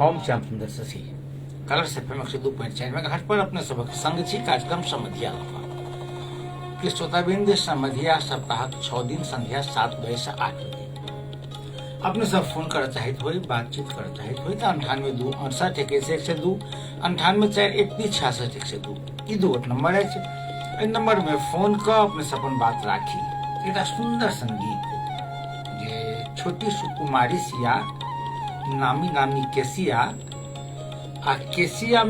ओम श्याम सुंदर Shashi colours FM 102.4 megahertz पर अपने सबक संग छी कार्यक्रम समधिया के श्रोताबिंद समधिया सप्ताह 6 दिन संध्या 7 बजे से 8 बजे अपने सब फोन कर चाहत हो बातचीत कर चाहत हो तो 98 2 98 1 ई दो नंबर है। नंबर में फोन कर अपने से अपन बात राखी। एक सुंदर संगीत जे छोटी सुकुमारी सिया नामी नामी केसिया केसिया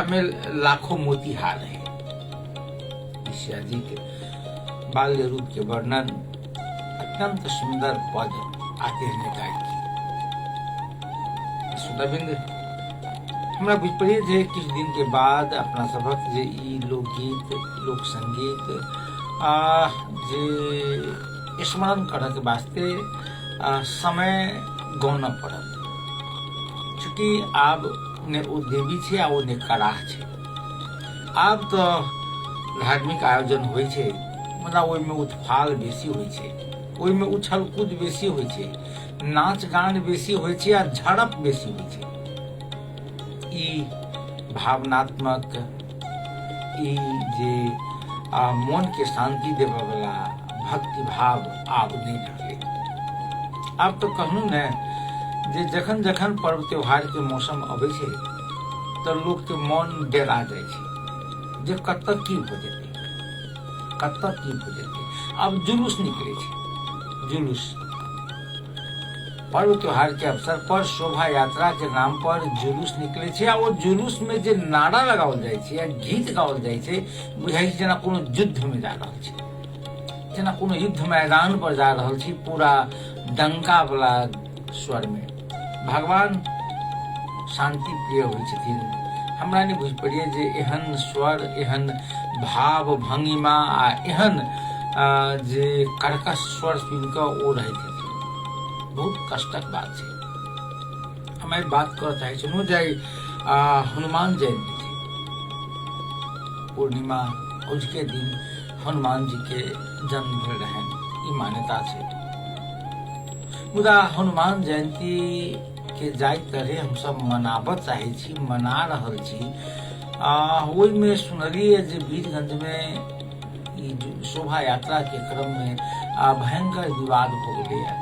में लाखों मोती हार है। ईशिया जी के बाल्य रूप के वर्णन अत्यंत सुंदर पद आते हैं गाय की। श्रोताबिंद हमरा बुझ पड़िए जे किछ दिन के बाद अपना सबक जे ई लोकगीत लोक संगीत जे स्मरण करऽ के वास्ते समय गौना पड़त। चूँकि आब ने ओ देवी छे आ ओ ने कराह छे। आब तो धार्मिक आयोजन होइ छे, मतलब ओहि में उत्फाल बेसी होइ छे, ओहि में उछल कूद बेसी होइ छे, नाच गान बेसी होइ छे आ झड़प बेसी होइ छे। ई भावनात्मक ई जे मन के शांति देवे वाला भक्ति भाव आब नहीं रहे। अब तो कहूँ न जे जखन जखन पर्व त्योहार के मौसम अबै छे तो लोग के मन डेरा जाय छे जे कत की हो जेते। अब जुलूस निकले छे। जुलूस पर्व त्योहार के अवसर पर शोभा यात्रा के नाम पर जुलूस निकले छे। आ वो जुलूस में जे नारा लगावल जाय छे या गीत गावल जाय छे बुझाई छे जेना कोनो युद्ध में जा रहल छे, जेना कोनो युद्ध मैदान पर जा रहल छी पूरा डंका वाला स्वर में। भगवान शांति प्रिय होइ छथिन। हमरा नहीं बुझ पड़िए जे एहन स्वर एहन भाव भंगिमा आ एहन जे कर्कश स्वर सुन कऽ ओ रहैत छथिन। बहुत कष्टक बात छै। हम बात करऽ चाहै छलहुँ जे हनुमान जयंती छै, पूर्णिमा उजके दिन हनुमान जी के जन्म भेल रहन, ई मान्यता छै। मुदा हनुमान जयंती के जाय तरह हम सब मनाबऽ चाहे छी, मना रहल छी। ओहि में सुनलिए जे वीरगंज में ई शोभा यात्रा के क्रम में भयंकर विवाद हो गेलै।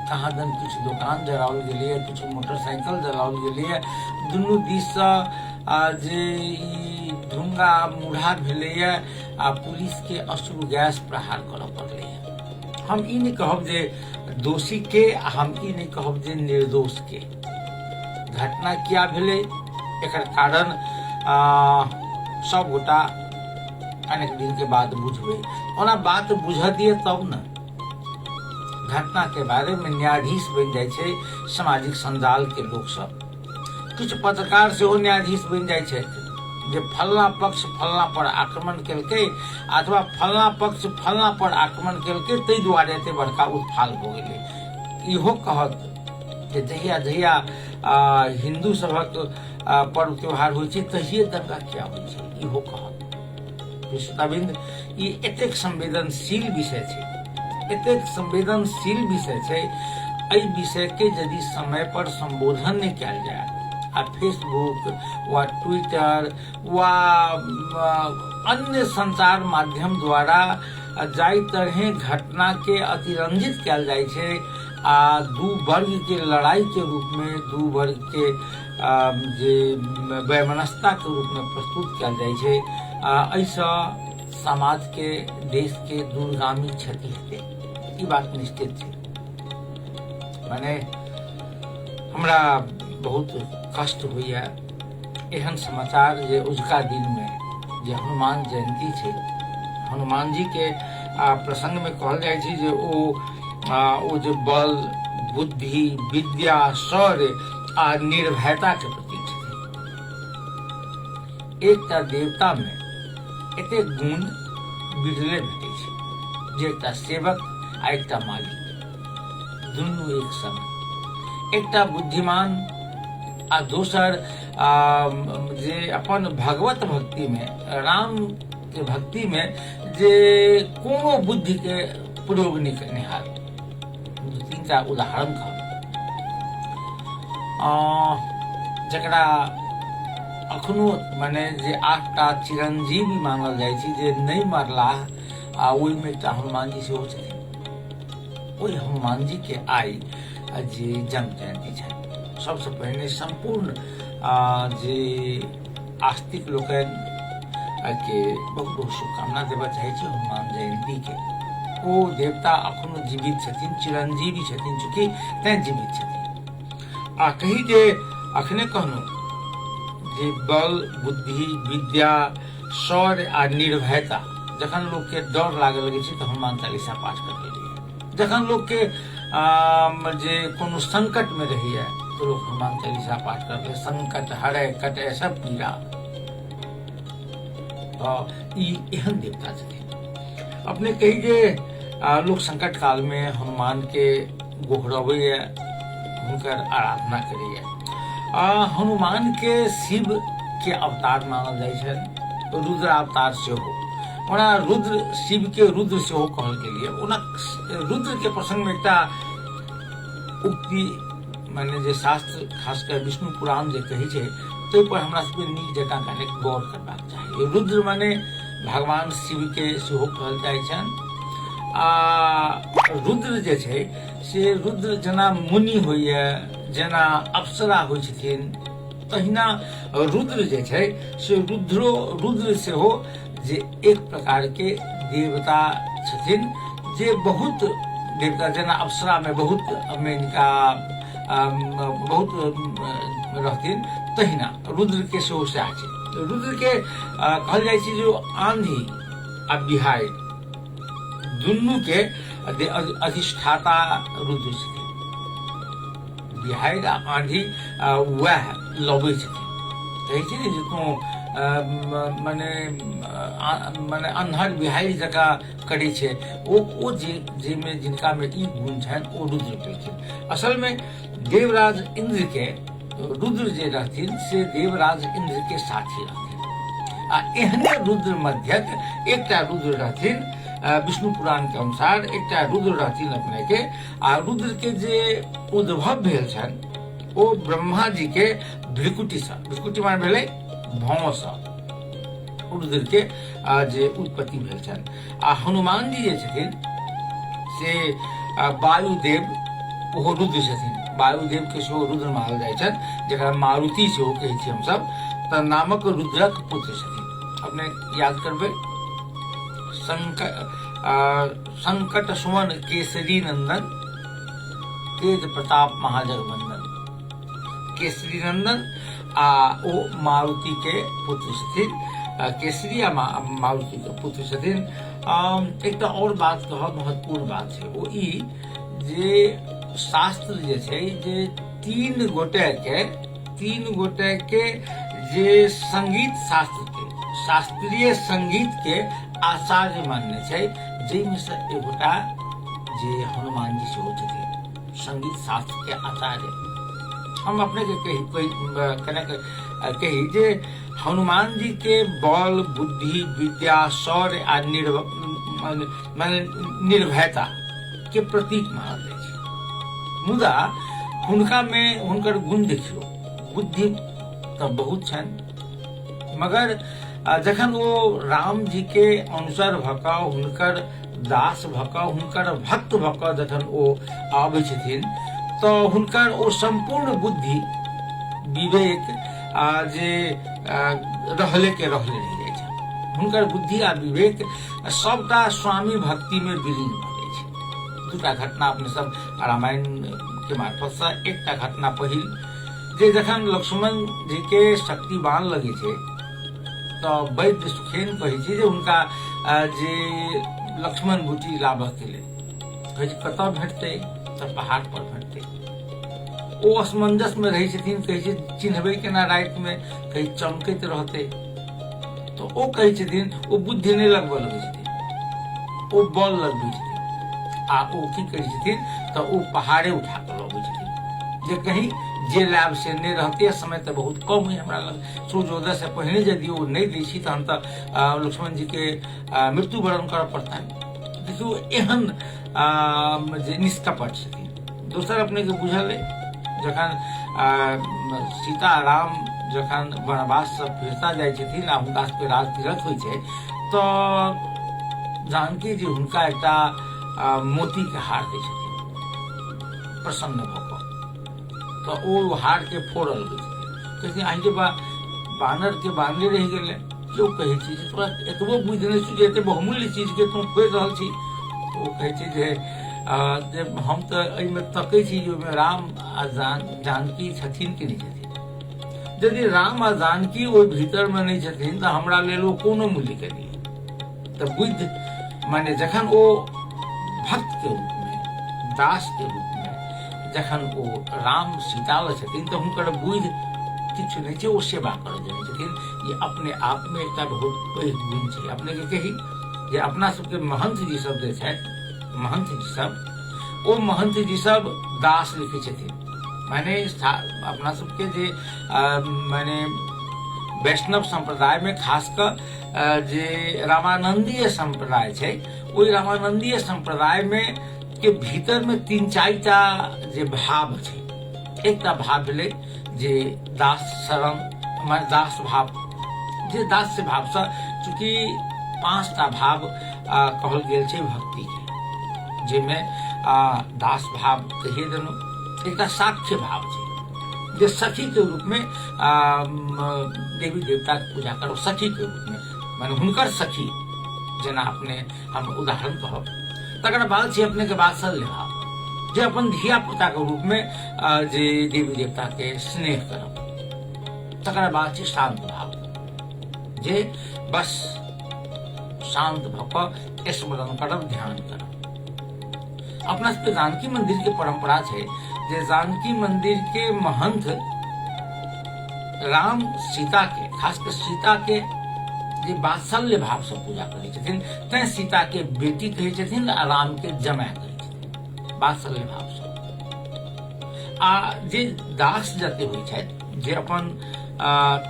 कहाँ दन कुछ दुकान जलाओल गेलै, कुछ मोटरसाइकिल जलाओल गेलै। दुनू दिस जे ई धुंगा मुढ़ा भेलैया आ पुलिस के अश्रु गैस प्रहार करऽ पड़लै। हम ई नहीं कहब जे दोषी के, हम ई नहीं कहब जे निर्दोष के। घटना क्या भेलै एकर कारण सब गोटा अनेक दिन के बाद बुझबै। ओना बात बुझ दिए तब न घटना के बारे में न्यायाधीश बन जाय छे सामाजिक संजाल के लोग सब। कुछ पत्रकार से न्यायाधीश बन जाय छे जे फलना पक्ष फलना पर आक्रमण केलकै अथवा फलना पक्ष फलना पर आक्रमण केलकै ताहि दुआरे एते बड़का उत्फाल हो गेलै। इहो कहत जे जहिया जहिया हिंदू सबक पर्व त्योहार होइ छै तहिए दंगा किया होइ छै, इहो कहत। श्रोताबिंद ई एतेक संवेदनशील विषय छै, एतेक संवेदनशील विषय छै। एहि विषय के यदि समय पर संबोधन नहीं कयल जाय आ फेसबुक वा ट्विटर वा अन्य संचार माध्यम द्वारा जाय तरह घटना के अतिरंजित कयल जाय छै आ दू वर्ग के लड़ाई के रूप में, दू वर्ग के जे वैमनस्यता के रूप में प्रस्तुत कयल जाय छै, ऐसा समाज के देश के दूरगामी क्षति हेतै। ई बात निश्चित छै। माने हमरा बहुत कष्ट होइया एहन समाचार जे उजका दिन में जे हनुमान जयंती छै, हनुमान जी के प्रसंग में कहल जाय छै जे ओ जे बल बुद्धि विद्या शौर्य आ निर्भयता के प्रतीक छथिन। एकटा देवता में एते गुण बिरले भेटै छै जे एकटा सेवक आ एकटा मालिक दुनू एक संग। एकटा बुद्धिमान आ दोसर जे अपन भगवत भक्ति में, राम के भक्ति में जे कोनो बुद्धि के प्रयोग नहीं करने हाल। 2-3 उदाहरण कहब। जकरा अखनो माने जे 8टा चिरंजीवी मानल जाइ छै जे नहीं मरला आ ओहिमे एकटा हनुमान जी सेहो छथिन। ओहि हनुमान जी के आई जे जन्म जयंती छै। सबसे पहिने संपूर्ण जे आस्तिक लोकनि के बहुत बहुत शुभकामना देबऽ चाहै छी हनुमान जयंती के। ओ देवता अखनो जीवित छथिन, चिरंजीवी छथिन, चूंकि तैं जीवित छथिन। आ कही जे अखने कहलहुँ जे बल, बुद्धि, विद्या, शौर्य आ निर्भयता, जखन लोग के डर लागे लगे छै तो हनुमान चालीसा पाठ कर लीजिए। जखन लोग के जे कोनो संकट में रहिए तो लोग हनुमान चालीसा पाठ करते, संकट हरे कटे सब पीड़ा। एहन देवता छथिन। अपने कही जे लोग संकट काल में हनुमान के गोहरबैया, हुनकर आराधना करैया। हनुमान के शिव के अवतार मानल जाइ छै, रुद्र अवतार सेहो। ओना रुद्र शिव के रुद्र सेहो कहल गेल है। ओना रुद्र के प्रसंग में एकटा उक्ति माने जे शास्त्र खासकर विष्णु पुराण जे कहै छै ताहि पर हमरा सबके नीक जकाँ कने गौर करबाक चाही। रुद्र माने भगवान शिव के सेहो कहल जाइ छनि। रुद्र जे छै से रुद्र जेना मुनि होइया, जेना अप्सरा होइ छथिन, तहिना रुद्र जे छै से रुद्र सेहो जे एक प्रकार के देवता छथिन, जे बहुत देवता जेना अप्सरा में बहुत मेनका बहुत रहथिन, तहिना रुद्र के सेहो सएह छै। रुद्र के कहल जाइ छै जो आंधी आ बिहाड़ि दुनू के अधिष्ठाता रुद्र छथिन। बिहाड़ि आ आंधी वएह लबै छथिन। कहै छै ने जे तू माने अन्हर बिहाड़ि जकाँ करै छै, ओ जे जिनका में ई गुण छनि ओ रुद्र केलखिन। असल में देवराज इंद्र के रुद्र जे रहथिन से देवराज इंद्र के साथी रहथिन। आ एहने रुद्र मध्यक एकटा रुद्र रहथिन, विष्णु पुराण के अनुसार एकटा रुद्र रहथिन अपने के। आ रुद्र के जे उद्भव भेल छनि ओ ब्रह्मा जी के भृकुटी से, भृकुटी मान भेलै भौं से रुद्र के जे उत्पत्ति भेल छनि। आ हनुमान जी जे छथिन से वायुदेव ओहो रुद्र छथिन। वायुदेव के सेहो रुद्र मानल जाइ छनि, जकरा मारुति सेहो कहै छी हमसब, तऽ नामक रुद्रक पुत्र छथिन। अपने याद करबै संकट सुमन केसरी नंदन, तेज प्रताप महाजगवंदन। केसरी नंदन ओ मारुति के पुत्र छथिन। केसरी आ मारुति के पुत्र छथिन। एकटा और बात कहब, महत्वपूर्ण बात छै, ओ ई जे शास्त्र जे छै जे तीन गोटे के जे संगीत शास्त्र के, शास्त्रीय संगीत के आचार्य मानने छै, जाहिमे से एगोटा जे हनुमान जी सेहो छथिन संगीत शास्त्र के आचार्य। हम अपने के कही जे हनुमान जी के बल, बुद्धि, विद्या, शौर्य आ निर्भयता के प्रतीक मानल जाइ छै। मुदा हुनका में हुनकर गुण देखियो, बुद्धि तो बहुत छनि, मगर जखन ओ राम जी के अनुसार भऽ कऽ, हुनकर दास भऽ कऽ, हुनकर भक्त भऽ कऽ जखन ओ आबै छथिन तऽ हुनकर ओ संपूर्ण बुद्धि, विवेक जे रहले रहि जाइ छै। हुनकर बुद्धि आ विवेक सबटा स्वामी भक्ति में विलीन भऽ जाइ छै। दूटा घटना अपने सब रामायण के मार्फत से, एकटा घटना पहिल जे जखन लक्ष्मण जी के शक्तिबान लगे छै तऽ वैद्य सुखेन कहै छै जे हुनका जे लक्ष्मण बूटी लाबऽ के लेल, कहै छै कतऽ भेटतै, तऽ पहाड़ पर भेटतै। ओ असमंजस में रहै छथिन, कहै छै चिन्हबै केना राति में, कहै चमकैत रहतै। तऽ ओ कहै छथिन ओ बुद्धि नहि लगबऽ लगै छथिन, ओ बल लगबै छथिन। आ ओ की करै छथिन तऽ ओ पहाड़े उठा कऽ लबै छथिन, जे कहीं जे लाभ से नहीं रहते। समय तो बहुत कम है हमरा लग, सूर्योदय से पहले यदि वो नहीं दै छी तहन तऽ लक्ष्मण जी के मृत्यु वरण करऽ पड़तनि। देखियो एहन जे निष्कपट छथिन। दोसर अपने के बुझल है जखन सीताराम जखन वनवास से फिरता जाइ छथिन आ हुनका सबके राज तिलक होइ छै तो जानकी जी हुनका एकटा मोती के हार दै छथिन प्रसन्न भऽ कऽ। तो ओ हार के फोड़ल होइ छथिन, कहथिन आइ जे बानर के बानले रहि गेलै, क्यों कहै छी जे तोरा एतबो बुझि नहि छी जे एते बहुमूल्य चीज के तू फोड़ि रहल छी। ओ कहै छै जे हम तऽ एहिमे तकै छी जे ओहिमे राम आ जानकी छथिन कि नहि छथिन। यदि राम आ जानकी ओहि भीतर में नहीं छथिन तऽ हमरा लेल ओ कोनो मूल्य के नहीं। तऽ बुद्धि माने जखन ओ भक्त के रूप में, दास के रूप में जखन ओ राम सीता लग छथिन तऽ हुनकर बुद्धि किछु नहीं छै, ओ सेवा करऽ जाय छथिन। ये अपने आप में एकटा बहुत पैघ गुण छै। अपने के कही जे अपना सबके महंत जी सब जे छथि, महंत जी सब, ओ महंत जी सब दास लिखे छथिन। माने अपना सबके जे माने वैष्णव संप्रदाय में खासकर जे रामानंदीय संप्रदाय छै, ओहि रामानंदीय संप्रदाय में के भीतर में 3-4टा जे भाव छै। एकटा भाव भेलै जे दास शरण, माने दास भाव, जे दास से भाव से चूंकि 5टा भाव कहल गेल छै भक्ति के, जेमे दास भाव कहिए देलहुँ। एकटा साक्ष्य भाव छै जे सखी के रूप में देवी देवता के पूजा करो, सखी के रूप में, माने हुनकर सखी, जेना अपने हम उदाहरण कहब। तकर बाद छै अपने के वात्सल्य भाव, जे अपन धिया पुता के रूप में जे देवी देवता के स्नेह करब। तकर बाद छै शांत भाव, जे बस शांत भऽ कऽ स्मरण करब, ध्यान करब। अपना सबके जानकी मंदिर के परंपरा छै जे जानकी मंदिर के महंत राम सीता के, खासकर सीता के जे वात्सल्य भाव से पूजा करै छथिन, तैं सीता के बेटी कहै छथिन आ राम के जमाय कहै छथिन, वात्सल्य भाव से। आ जे दास जते होइ छथि, जे अपन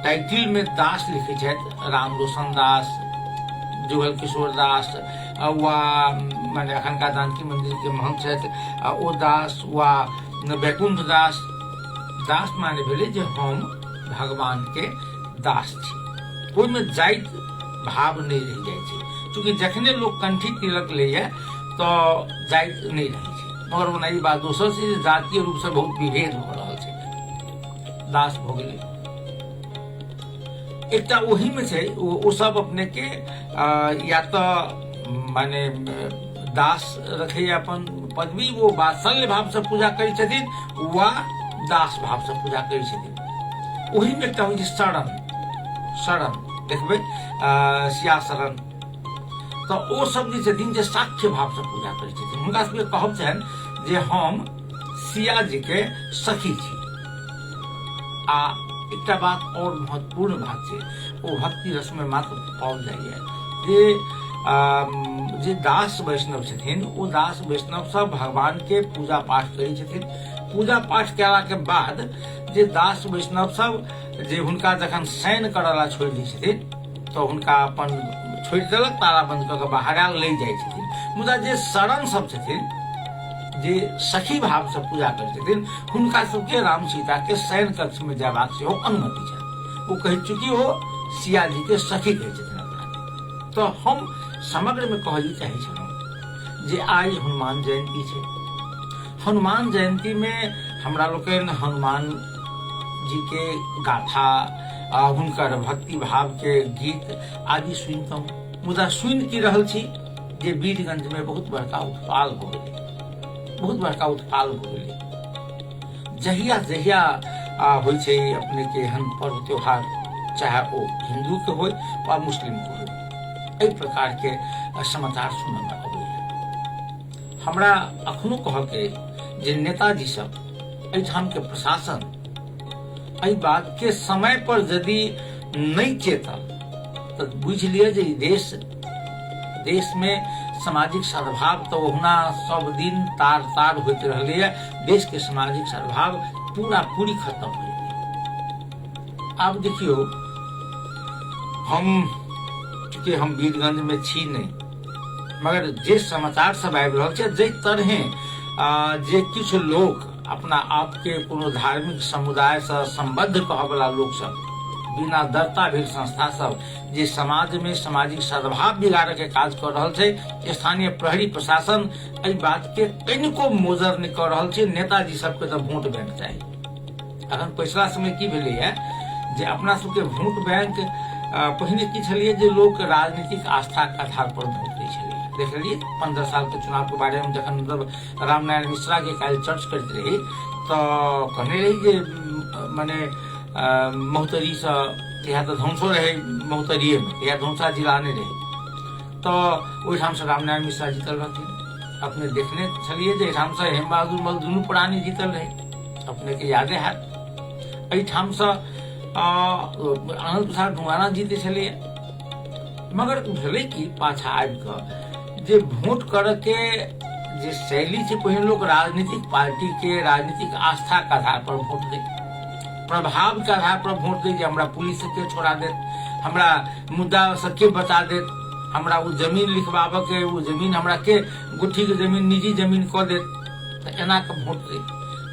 टाइटिल में दास लिखै छथि, राम रोशन दास, जुगल किशोर दास, वा माने अखनका जानकी मंदिर के महंत छथि ओ दास, वा वैकुंठ दास। दास माने भेलै जे हम भगवान के दास छी। ओहिमे जाइत भाव नहीं रह जाय छै, चूंकि जखने लोग कंठी तिलक लैया तो जाइत नहीं रहे छै। मगर ओना ई बात दोसर छै जे जातीय रूप से बहुत विभेद भऽ रहल छै। दास भऽ गेलै एकटा, ओही में छै ओ सब अपने के या तो माने दास रखे अपन पदवी, वो वात्सल्य भाव से पूजा करै छथिन, वा दास भाव से पूजा करै छथिन। ओही में एकटा होइ छै शरण, शरण देखबै सिया शरण। तो ओ सब जे छथिन जे साक्ष्य भाव से पूजा करै छथिन, हुनका सबके कहब छनि जे हम सिया जी के सखी छी। आ एकटा बात और महत्वपूर्ण बात छै, ओ भक्ति रस में मात्र पाओल जाइए जे दास वैष्णव छथिन, ओ दास वैष्णव सब भगवान के पूजा पाठ करै छथिन। पूजा पाठ केला के बाद जे दास वैष्णव सब जे हुनका जखन शयन करला छोड़ि दै छथिन, तो हुनका अपन छोड़ि देलक, ताला बंद कऽ के बाहर आयल, ले जाइ छथिन। मुदा जे शरण सब छथिन, जे सखी भाव से पूजा करै छथिन, हुनका सबके राम सीता के शयन कक्ष में जयबाक सेहो अनुमति छनि। वो कहि चुकी हो सिया जी के सखी कहै छथिन अपना। तो हम समग्र में कहली चाहे छलहुँ जे आइ हनुमान जयंती छै। हनुमान जयंती में हमरा लोकनि हनुमान जी के गाथा, हुनकर भक्ति भाव के गीत आदि सुनतहुँ। मुदा सुनि की रहल छी जे वीरगंज में बहुत बड़का उत्पाल भऽ गेलै, बहुत बड़का उत्पाल भऽ गेलै। जहिया जहिया होइ छै अपने के एहन पर्व त्योहार, चाहे ओ हिंदू के होय वा मुस्लिम के होय, एहि प्रकार के समाचार सुनऽ में अबैया। हमरा अखनो कहके जे नेताजी सब, एहिठाम के प्रशासन एहि बात के समय पर यदि नहीं चेतल तो बुझ लिया जे देश में सामाजिक सद्भाव तो ओहुना सब दिन तार तार होते रहले है। देश के सामाजिक सद्भाव पूरा पूरी खत्म हो गई। अब देखियो चूंकि हम वीरगंज में छी नहीं, मगर जे समाचार सब आबि रहल छै, जे तरहे जे किछु लोग अपना आप के कोनो धार्मिक समुदाय से संबद्ध कह वाला लोग सब, बिना डरता भी संस्था सब जे समाज में सामाजिक सद्भाव बिगाड़े के काज कर रहल छै, स्थानीय प्रहरी प्रशासन एहि बात के कनिको मोजर नहीं कर रहल छै। नेताजी सबके तो वोट बैंक चाहिए। अखन पिछला समय की भेलै है जे अपना सबके वोट बैंक पहिने की छलिए जे लोग राजनीतिक आस्था के आधार पर वोट दै छलिए। देखलिए 15 साल के चुनाव के बारे में जखन मतलब रामनारायण मिश्रा के काल्हि चर्च करते रही तो कहने रही जे माने महोत्तरी से यहाँ तो धौंसो रहे महोत्तरीय में, यहाँ धौंसा जिला नहीं रहे तो ओहिठाम से रामनारायण मिश्रा जीतल रहथिन। अपने देखने छलिए जे एहिठाम से हेम बहादुर मल दुनू प्राणी जीतल रहे, अपने के यादे है। एहिठाम से आनंद प्रसाद धुआना जीते छलिए। मगर भेलै कि पाछा आबि कऽ जे वोट करऽ के जे शैली छै, पहिने लोग राजनीतिक पार्टी के राजनीतिक आस्था के आधार पर वोट दे, प्रभाव के आधार पर वोट दे, हमरा पुलिस के छोड़ा देत, हमरा मुद्दा से के बचा देत, हमरा वो जमीन लिखवाबऽ के वो जमीन हमरा के गुट्ठी के जमीन निजी जमीन कऽ देत, तो एना के वोट दे।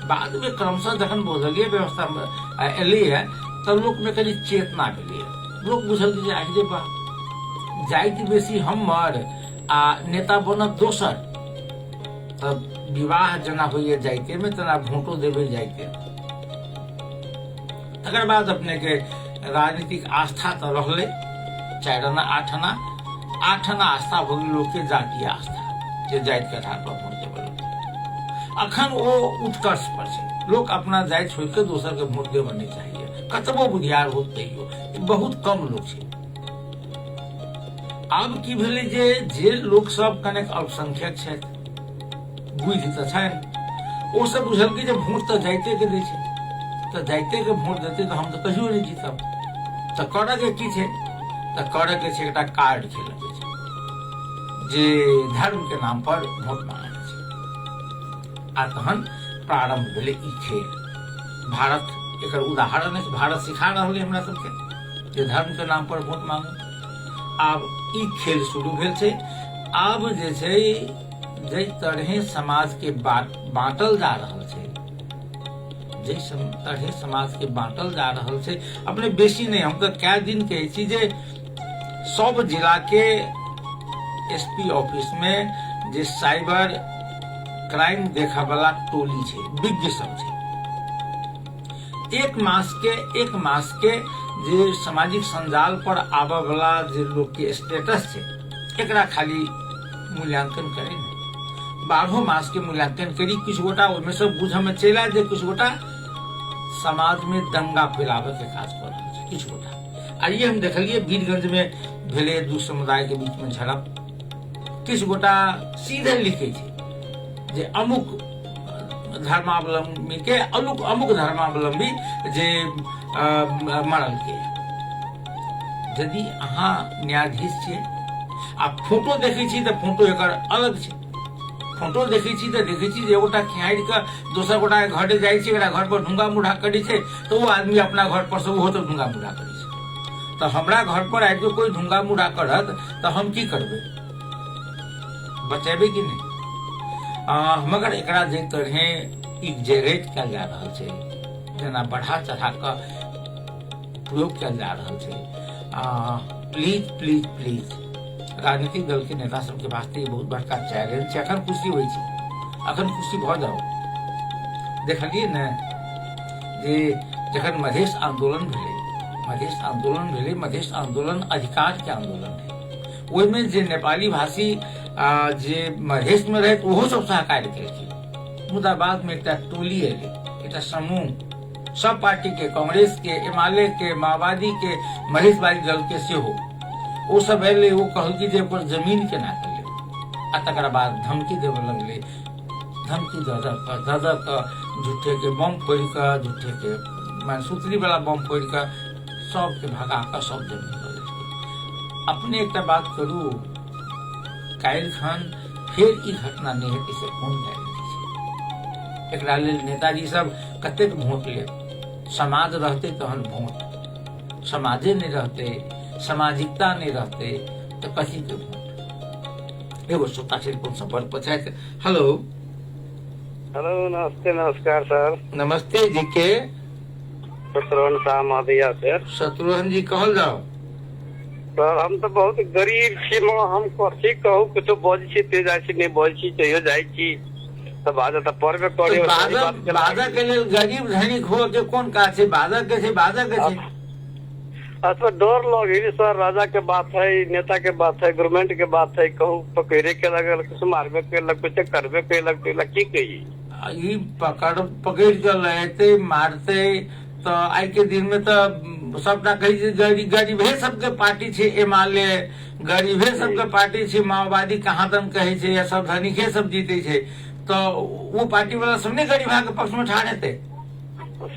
बाद में क्रमशः जखन बहुदलीय व्यवस्था एलै है तो लोक में कनी चेतना भेलै, लोक बुझल जे आगे बा जाति बेसी हमर आ नेता बनत दोसर, तब विवाह जना होइए जाइते में तना वोटो देवे जाइते। तकर बाद अपने के राजनीतिक आस्था तो रहले 4 आना 8 आना आस्था हो गई लोग के जातीय आस्था, जे जाति के आधार पर वोट देवे। अखन वो उत्कर्ष पर छै, लोग अपना जाति छोड़ के दोसर के वोट देवे नहीं चाहिए, कतबो बुधियार होत तैयो बहुत कम लोग छै। आब की भेलै जे लोग सब कनेक अल्पसंख्यक छै, बुद्धि तो छनि, ओ सब बुझल कि जे वोट तो जाइते के दै छै, तो जाइते के वोट देते तो हम तो कहियो नहीं जीतब। तो करऽ के की छै, तो करऽ के छै एकटा कार्ड खेलऽ के छै जे धर्म के नाम पर वोट मांगे छै। आ तहन प्रारंभ भेलै ई खेल। भारत एकर उदाहरण है, भारत सिखा रहल है हमरा सबके जे धर्म के नाम पर वोट मांगू। आब ई खेल शुरू भेल छै। आब जे छै जै तरहे समाज के बांटल जा रहल छै, जै तरहे समाज के बांटल जा रहल छै, अपने बेसी नहीं, हम तो कई दिन कहै छी जे सब जिला के एसपी ऑफिस में जे साइबर क्राइम देखा वाला टोली छै, विज्ञ सब छै, एक मास के जे सामाजिक संजाल पर आबऽ वाला जे लोग के स्टेटस छै, एकरा खाली मूल्यांकन करे, 12 मास के मूल्यांकन करी। कुछ गोटा ओहिमे से बुझ में चला जे कुछ गोटा समाज में दंगा फैलावे के काज कर रहल छै, कुछ गोटा। आ ये हम देखलिए वीरगंज में भेले दू समुदाय के बीच में झड़प, किछ गोटा सीधे लिखे छै जे अमुक धर्मावलंबी के अमुक धर्मावलंबी जे मरल के। यदि अहाँ न्यायाधीश छियै आ फोटो देखै छी तो फोटो एकर अलग छै, फोटो देखै छी तो देखै छी जे एगोटा खिहारि के दोसर गोटा के घरे जाइ छै, एकरा घर पर ढुंगा मुढ़ा करै छै, तो वो आदमी अपना घर पर से ओहो तो ढुंगा मुढ़ा करै छै। तो हमरा घर पर आबि के कोई ढुंगा मुढ़ा करत तो हम की करबै, बचेबै कि नहीं। मगर एकरा जे तरहे एक्जेरेट कयल जा रहल छै, जेना बढ़ा चढ़ा कऽ प्रयोग कयल जा रहल छै, प्लीज प्लीज प्लीज राजनीतिक दल के नेता सबके वास्ते बहुत बड़का चैलेंज छै। अखन खुशी होइ छै, अखन खुशी भऽ जाओ। देखलिए ने जे जखन मधेश आंदोलन भेलै, मधेश आंदोलन अधिकार के आंदोलन है, ओहिमे जे नेपाली भाषी जे मधेश में रहे ओहो सब सहकार्य केलखिन। मुदा बाद में एकटा टोली एलै, एकटा समूह, सब पार्टी के, कांग्रेस के, एमाले के, माओवादी के, मधेशवादी दल के सेहो, वो सब एलै, वो कहलकै जे ओकर जमीन केना करियै, आ तकर बाद धमकी देवे लगलै, धमकी दऽ कऽ झूठे के बम फोड़ कऽ, झूठे के सूतरी वाला बम फोड़ कऽ सबके भगा कऽ सब जमीन लऽ लेलकै। अपने एकटा बात करू, काल्हि खन फेर ई घटना नहि हेतै से कोन गारंटी छै। एकरा लेल नेताजी सब कतेक वोट लेत, समाज रहते तहन वोट, समाजे नहीं रहते, सामाजिकता नहीं रहते तो कथी के वोट। एगो श्रोता टेलीफोन संपर्क पर छथि। हेलो हेलो, नमस्ते, नमस्कार सर। नमस्ते जी के शत्रुघ्न शाह महोदया सर। शत्रुघ्न जी कहल जाओ। सर हम तो बहुत गरीब छी, हम कथी कहू, कुछ बोझ छी ते जाइ छी, नहीं बोझ छी तैयो जाइ छी, तो बाजा तो पढ़बे करे। बाजा के लिए गरीब धनिक हो के कौन का छे, बाजा के छे, बाजा के छे। अच्छा, डर लगे सर, राजा के बात है, नेता के बात है, गवर्नमेंट के बात है, कहूँ पकड़े के लगल, कुछ मारबे के लग, कुछ करबे के लग, की कही पकड़ के रहते मारते तो आई के दिन में तो सबटा कही गरीबे सबके पार्टी छे, एमाले गरीबे सबके पार्टी छे, माओवादी कहाँ तन कहे छे, या सब धनिके सब जीते छे, तो वो पार्टी वाला सबने गरीब के पक्ष में ठाड़े थे।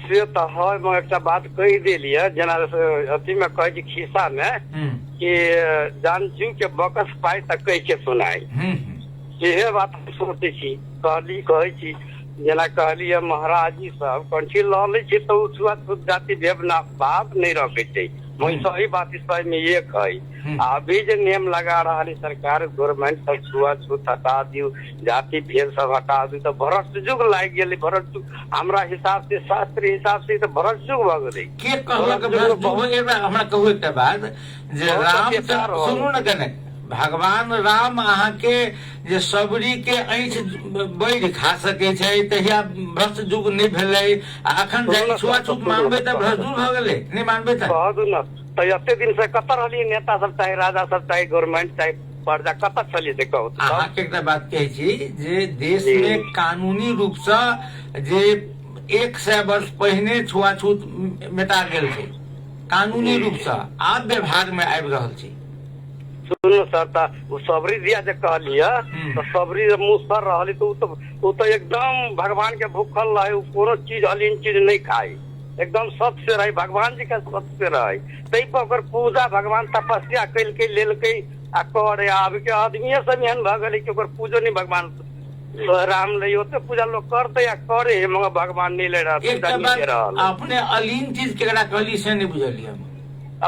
से तो है, मैं एक बात कही दिलिए, जना अथी में कहे छी खिस्सा में कि जान जीव के बकस पाई तक कह के सुनाई, यह बात हम सोचे छी, कहे छी, जना कहलिए महाराज जी सब कंठी ल ले छी तो छुआछूत जाति भेदभाव नहीं रखे छै। मैं सही बात इस पर में ये कही, अभी जो नियम लगा रहा है सरकार, गवर्नमेंट सब छुआछूत हटा दियो, जाति भेद सब हटा दी, तो भरत युग लाग गेले। भरत युग हमरा हिसाब से, शास्त्रीय हिसाब से तो भरत युग भ गेले। के कहलक भरत युग? हमरा कहू एकटा बात, जे राम सुनू न कने, भगवान राम अहाँ के जे सबरी के ऐठ बढ़ खा सके छै, तहिया भ्रष्ट युग नहीं भेलै। अखन जाई छुआछूत मानबे त भ्रष्ट युग भ गेलै, नहीं मानबे त तो एते दिन से कत रहली नेता सब, चाहे राजा सब, चाहे गवर्नमेंट, चाहे प्रजा, कत चली से कहू। अहाँ के एकटा बात कहै छी जे देश में कानूनी रूप से जे 100 वर्ष पहिने छुआछूत मिटा गेल छै, कानूनी रूप से आब व्यवहार में आबि रहल छै। सुनो सर, सबरी दिया जो कहलिए, तो सबरी मुँह सर रही, तो तो एकदम भगवान के भूखल रहे, कोनो चीज अलीन चीज नहीं खाई, एकदम सत्य से रही, भगवान जी का सत्य से रही, तै पर पूजा भगवान तपस्या कैल के लेल के आ करे। अब के आदमी सब एहन भ गए कि पूजो नहीं भगवान राम ले होते, पूजा लोग करते या करे, मगर भगवान नहीं ले रहा। अपने अलीन चीज केकरा कहली से नहीं बुझलिए।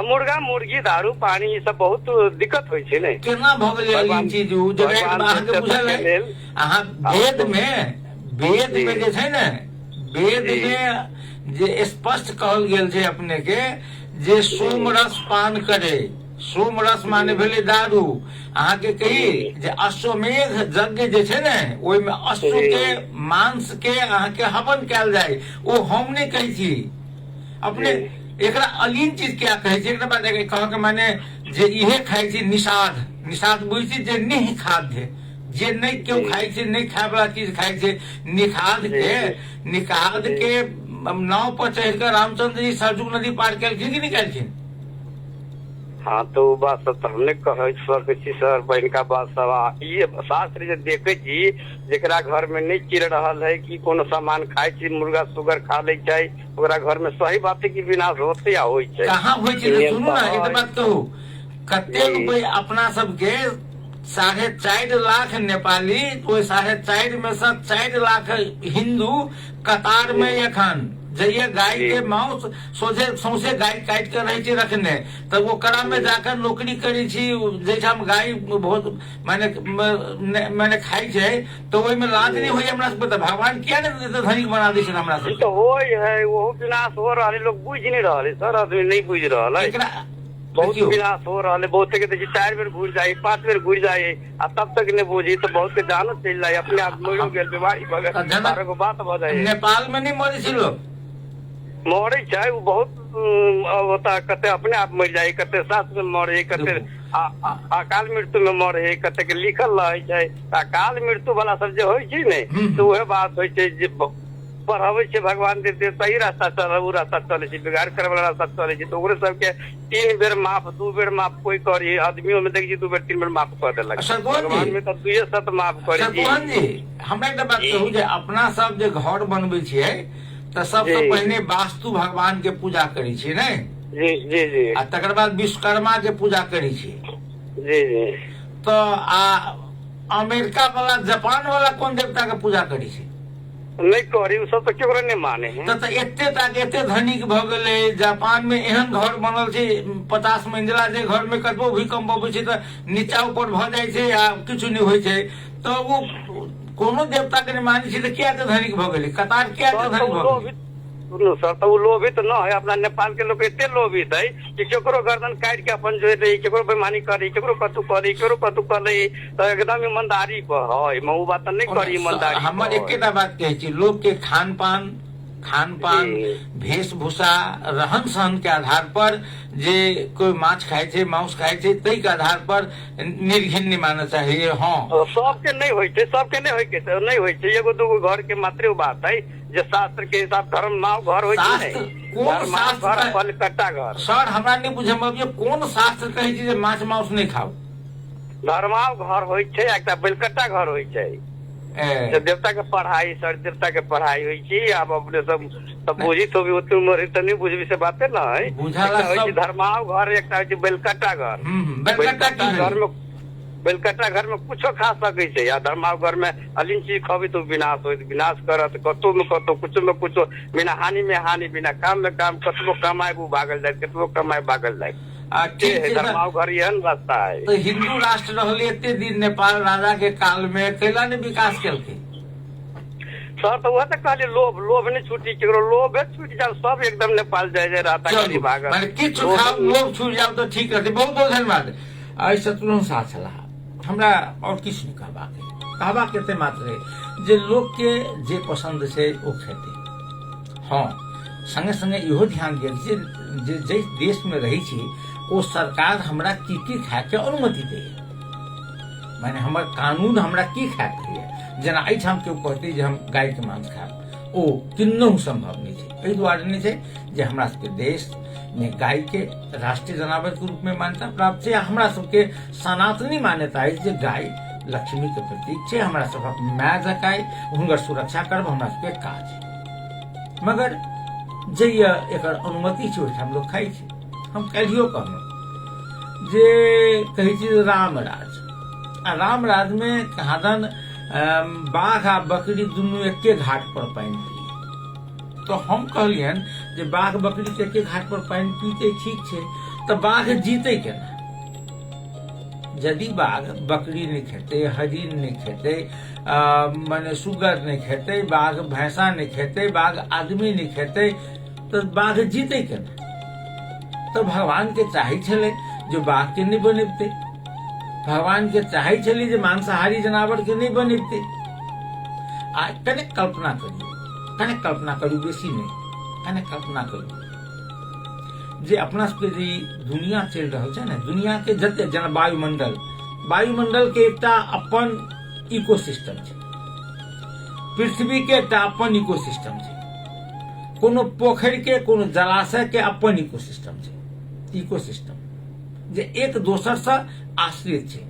मुर्गा मुर्गी दारू पानी ये सब बहुत दिक्कत होय छै ने, केना भ गेलै अलीन चीज उ जगह अहाँ के बुझल है। अहाँ वेद में जे छै ने, वेद में जे स्पष्ट कहल गेल छै अपने के, जे सोम रस पान करे, सोम रस माने भेले दारू। अहाँ के कही जे अश्वमेध यज्ञ जे छै ने, ओहि में अश्व के मांस के अहाँ के हवन कैल जाय, ओ हम नहीं कही छी। अपने एकरा अलीन चीज क्या कहे छै, एकरा बाद कह के माने जे इहे खाइ छै निषाद, निषाद बुझै छै जे नहीं खाद्य, जे नहीं क्यों खाइ छै, नहीं खाय वाला चीज खाइ छै। निखाद के नाव पर चढ़ कर रामचंद्र जी सरजुग नदी पार केलखिन कि नहीं केलखिन? हाँ, तो बात सब हमने कहे सर, बहन का बात सब ये शास्त्र जे देखे छी, जेकरा घर में नहीं चिर रहल है कि कोनो सामान खाई छी, मुर्गा सुगर खा ले छै, ओकरा घर में सही बात है कि विनाश होते या होय छै। कहाँ होय छै? सुनू ना, एक बात कहू, कते रुपए अपना सबके 4.5 लाख नेपाली, तो 4.5 में से 4 लाख हिंदू कतार में एखन जइए गाय के मांस सोझे सौसे गाय काट के रहे छी रखने, तब वो कड़ा में जाकर नौकरी करी छी, जैसे हम गाय बहुत मैंने खाई छै, तो वही में लाज नहीं हुई हमरा सब। भगवान क्या नहीं धनिक बना दी हमरा सब? तो होय है, वो विनाश हो रहा है, लोग बुझ नहीं रहे सर, आदमी नहीं बुझ रहा है, बहुत विनाश हो रहा है। बहुत के देखिए 4 बेर घुर जाये, 5 बेर घुर जाये, तब तक नहीं बुझी, तो बहुत के जानो चल जाये, अपने आप मरो गेल, बीमारी बात भ जाए। नेपाल में नहीं मरे छी लोग, मरे छै, वो बहुत होता, कते अपने आप मर जाये, कते सास में मरे, कते अकाल मृत्यु में मरे, कते के लिखल रहे छै। अकाल मृत्यु वाला सब जे होय छै ने, तो वह बात होय छै जे पढ़ावे छै भगवान देते, सही रास्ता चल, उ रास्ता चले छै, बिगाड़ करे वाला रास्ता चले छै, तो ओकरे सबके 3 बेर माफ, 2 बेर माफ कोई करी, आदमियों में देखिए 2 बेर 3 बेर माफ कर देलक, भगवान में तो 2 सत माफ करे जी। हमरा एकटा बात कहू, जे अपना सब जे घर बनबै छियै, तो सबसे पहले वास्तु भगवान के पूजा करी छी ने, जी जी जी, आ तकर बाद विश्वकर्मा के पूजा करी छी, जी जी। तो अमेरिका वाला, जापान वाला कोन देवता के पूजा करी छी? नहीं करी, उ सब तो केकरो नहीं माने हैं। तो एते धनिक भ गेलै, जापान में एहन घर बनल छै 50 मंजिला, जे घर में कतबो भूकंप अबै छै तो नीचा ऊपर भ जाय छै आ किछु नहीं होय छै, तो वो कोनो देवता के नहीं मानी तो क्या धनिक भ गेली, कतार क्या धनिक भ गेली। सुनो सर, तो लोभित न है, अपना नेपाल के लोग एते लोभित है कि केकरो गर्दन काट के अपन जो है केकरो बेईमानी करी, केकरो कतु करी, केकरो कतु करे, तो एकदम ईमानदारी पर है। मैं वो बात नहीं करी ईमानदारी। हमर एकेटा बात कहै छी, लोग के खान पान वेशभूषा रहन सहन के आधार पर जे कोई माछ खाए छे, मांस खाए छे, तै के आधार पर निर्घिन नहीं मानना चाहिए। हाँ, सबके नहीं होय छे, सबके नहीं होय के नहीं होय छे, एगो दूगो घर के मात्र बात है जे शास्त्र के हिसाब धर्म नाव घर होय छे। कोन शास्त्र घर पलकट्टा घर सर हमरा नहीं बुझम अब ये कोन शास्त्र कहै छै जे माछ मांस नहीं खाओ। धर्माव घर होय छे, एकटा बलकट्टा घर होय छे। देवता के पढ़ाई, सर देवता के पढ़ाई हुई छी। अब अपने सब बुझी तो भी उतनी उम्र तो नहीं बुझी से बातें ना है। धर्माव घर एक बेलकट्टा घर, बेलकट्टा घर में कुछो खा सके छे, या धर्माव घर में अलिन चीज खबी तो विनाश हो, विनाश करत कतो में कतो, कुछो में कुछो, बिना हानि में हानि, बिना काम में काम, कतबो कमाए वो भागल जाए, कतबो कमाए भागल जाए। धर्माव घर यह रास्ता है। तो हिंदू राष्ट्र रहले एते दिन नेपाल राजा के काल में कैला ने विकास केलकै सर। तो वह तो कहले लोभ नहीं छूटी, केकरो लोभ छूट जाओ, सब एकदम नेपाल जाए रहता है भाग माने किछु खाओ लोभ छूट जाओ तो ठीक रहते। बहुत बहुत धन्यवाद। आई शत्रुघ्न साथ सलाह हमरा और किछु नहीं कहबा के मात्र जे लोग के जे पसंद से ओ खेते। हाँ, संगे संगे इहो ध्यान दिए जे देश में रही छी ओ सरकार हमरा की खाए के अनुमति दे, माने हमर कानून हमरा की खाए के। जेना एहिठाम केओ कहते जे हम गाय के मांस खाएब, ओ किन्नहु संभव नहीं छै। एहि दुआरे नहीं छै जे हमरा सबके देश में गाय के राष्ट्रीय जनावर के रूप में मान्यता प्राप्त है। हमरा सबके सनातनी मान्यता है जे गाय लक्ष्मी के प्रतीक छै। हमरा सब माय जकाय हुनकर सुरक्षा करब हमरा सबके काज है। मगर जे एकर अनुमति छै ओहिठाम लोग खाइ छै। हम कहियो कहलहुँ जे कहै छी राम राज में कहादन बाघ आ बकरी दुनू एके घाट पर पानि पिए। तो हम कहलियन जे बाघ बकरी के एके घाट पर पानि पीते ठीक छै, तो बाघ जीते केना? यदि बाघ बकरी नहीं खेते, हरिन नहीं खेते, माने सुगर नहीं खेते, बाघ भैंसा नहीं खेते, बाघ आदमी नहीं खेते, तो बाघ जीते केना? तो भगवान के चाहे छले जो बाघ के नहीं बनेबते, भगवान के चाहे छले जो मांसाहारी जनावर के नहीं बनेबते। कने कल्पना करू, बेसी नहीं, कने कल्पना करू जे अपना सबके जे दुनिया चल रहल छै ने, दुनिया के जते जेना वायुमंडल के एकटा अपन इकोसिस्टम छै, पृथ्वी के एकटा अपन इकोसिस्टम छै, कोनो पोखरि के कोनो जलाशय के अपन इकोसिस्टम छै। इकोसिस्टम जे एक दोसर से आश्रित छै।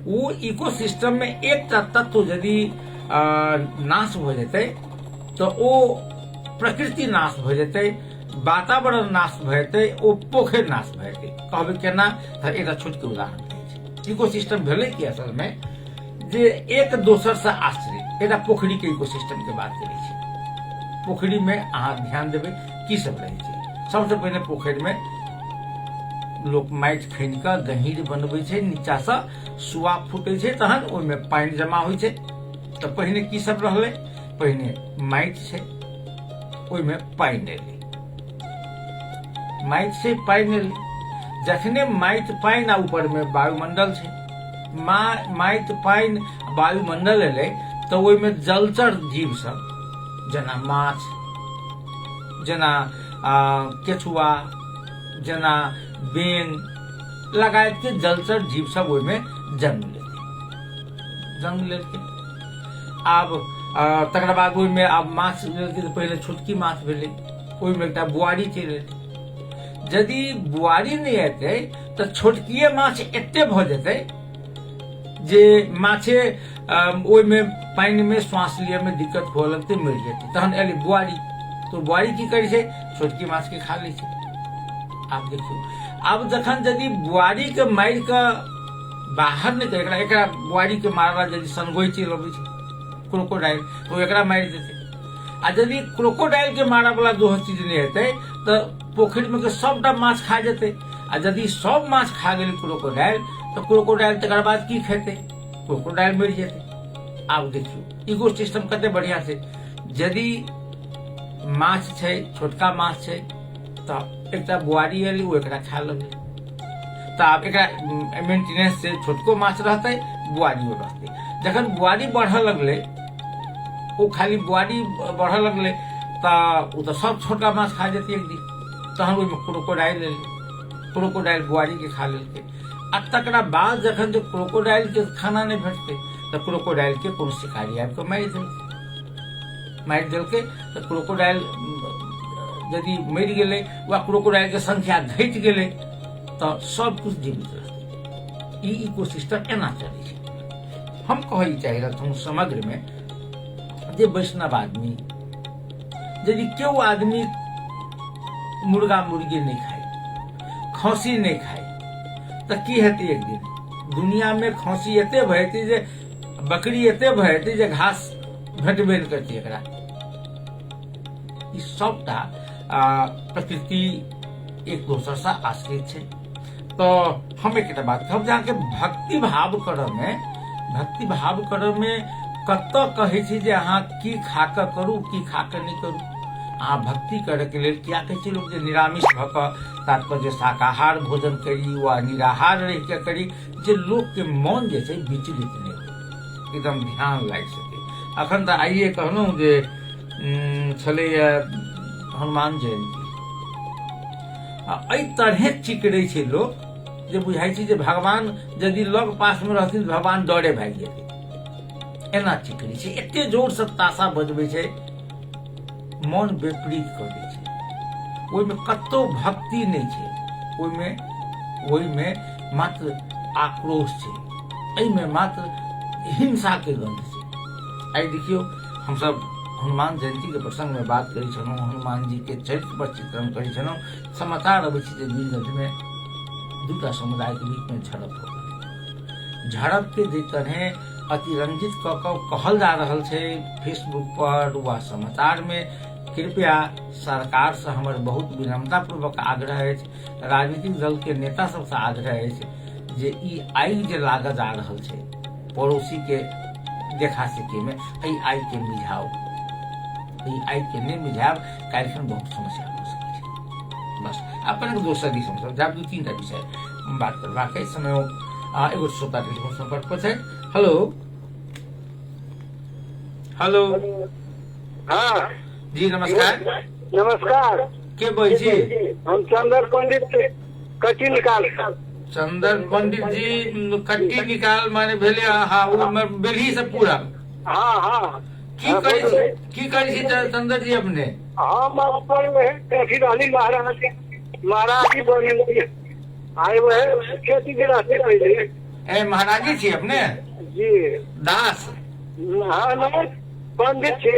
वो इकोसिस्टम में एकटा तत्व यदि नाश भ जेतै तो ओ प्रकृति नाश भ जेतै, वातावरण नाश भ जेतै, ओ पोखरि नाश भ जेतै। कहबै केना? एकटा छोटके उदाहरण दै छै। इकोसिस्टम भेलै कि असल में जे एक दोसर से आश्रित। एकटा पोखरी के इकोसिस्टम के बात करै छी। पोखरी में अहाँ ध्यान देबै की सब रहै छै। सबसे पहले पोखरि में लोग माटि खनि के गहींर बनबै छै, नीचा से सुआ फूटे छै, तहन ओहिमे पानि जमा होइ छै। तो पहिने की सब रहलै? पहिने माटि छै, ओहिमे पानि एलै, माटि से पानि एलै। जखने माटि पानि आ ऊपर में वायुमंडल छै, माटि पानि वायुमंडल एलै तो ओहिमे जलचर जीव सब जेना माछ, जेना केचुआ, जेना बेंग लगायत के जलचर जीव सब ओहिमे जन्म लेलकै। आब तकर बाद ओहिमे आब माछ लेलकै तो पहले छोटकी माछ भेलै, ओहिमे एकटा बुआरी चलि एलै। यदि बुआरी नहीं एतै तो छोटकिए माछ एते भ जेतै जे माछे ओहिमे पानि में श्वास लिये में दिक्कत हुए लगते, मरि जेतै। तहन एलै बुआरी, तो बुआरी की करै छै? छोटकी माछ के खा लै छै। आप देखियो, अब जखन यदि बुआरी के मारि के बाहर नहीं करे, एकरा बुआरी के मारला यदि सनगोई चलि अबै छै क्रोकोडाइल, तो एकरा मारि देतै। आ यदि क्रोकोडाइल के मारा वाला दोहर चीज नहीं हेतै तो पोखरि में के सबटा माछ खा जेतै। आ यदि सब माछ खा गेलै क्रोकोडाइल, तो क्रोकोडाइल तकर बाद की खेतै? क्रोकोडाइल मरि जेतै। आब देखियो इको सिस्टम कते बढ़िया छै। यदि माछ छै, छोटका माछ छै तऽ एकटा बुआरी एलै ओ एकरा खा लेलै, तऽ आब एकरा मेंटेनेंस से छोटको माछ रहतै, बुआरियो रहतै। जखन बुआरी बढ़ऽ लगलै, ओ खाली बुआरी बढ़ऽ लगलै तऽ ओ तऽ सब छोटका माछ खा जेतै एक दिन। तहन ओहिमे क्रोकोडाइल एलै, क्रोकोडाइल बुआरी के खा लेलकै। आ तकरा बाद जखन जो क्रोकोडाइल के खाना नहीं भेटतै तऽ क्रोकोडाइल के कोनो शिकारी आबि कऽ मारि देलकै तऽ क्रोकोडाइल यदि मरि गेलै वा क्रोकोडाइल के संख्या घटि गेलै तऽ सब कुछ जीवित रहतै। ई इकोसिस्टम एना चलै छै। हम कहै चाहि रहल हूँ समग्र में जे वैष्णव आदमी, यदि केओ आदमी मुर्गा मुर्गी नहीं खाए, खसी नहीं खाए तऽ की हेतै? एक दिन दुनिया में खसी एते भएतै जे बकरी एते भएतै जे घास भेटबे नहि करतै एकरा। ई सबटा प्रकृति एक दोसर से आश्रित छै। तो हम एक बात कहब, जहाँ के भक्ति भाव करऽ में कतऽ कहै छै जे अहाँ की खाकऽ करू, की खाकऽ नहीं करू। अहाँ भक्ति करे के लेल किया कहै छै लोग जे निरामिष भऽ कऽ तात्पर्य शाकाहार भोजन करी वा निराहार रहि के करी, जे लोग के मन जे छै विचलित नहीं हो, एकदम ध्यान लागि सके। अखन तऽ आइए कहलहुँ जे छलैया हनुमान जयंती, एहि तरहे चिकरै छै लोग जे बुझाइ छै जे भगवान यदि लग पास में रहथिन तऽ भगवान डरे भागि जेतै। एना चिकरै छै, एते जोर से ताशा बजबै छै, मन विपरीत कऽ दै छै। ओहिमे कतौ भक्ति नहीं छै, ओहिमे मात्र आक्रोश छै, एहिमे मात्र हिंसा के गंध छै। आई देखियो हम सब हनुमान जयंती के प्रसंग में बात करै छलहुँ, हनुमान जी के चरित्र पर चित्रण करै छलहुँ। समाचार अबै छै जे वीरगंज में दूटा समुदाय के बीच में झड़प हो गई। झड़प के जे तरह अतिरंजित कऽ कऽ कहल जा रहल छै फेसबुक पर वा समाचार में, कृपया सरकार से हमर बहुत विनम्रता पूर्वक आग्रह अछि, राजनीतिक दल के नेता सबसे आग्रह अछि जे ई आगि जे लागऽ जा रहल छै पड़ोसी के देखा सके में, एहि आगि के मिझाओ। एहि आगि के नहीं मिझायब काल्हिखन बहुत समस्या हो सकै छै। बस अपन दोसर दिस हमसब जाब, 2-3 टा विषय बात करबाक अछि। समय एगो श्रोता टेलीफोन संपर्क पर छै। हेलो हाँ जी नमस्कार। नमस्कार, के बोलै छी? हम चंदर पंडित कच्ची निकाल। चंदर पंडित जी कट्टी निकाल माने भेले बेलही से पूरा। हाँ हाँ की करै छी चंदर जी अपने? हम अपन कैसी रहनी महाराज जी बने आए वह खेती के रास्ते पहले। महाराजी छी अपने? जी दास? हाँ नहीं पंडित छे।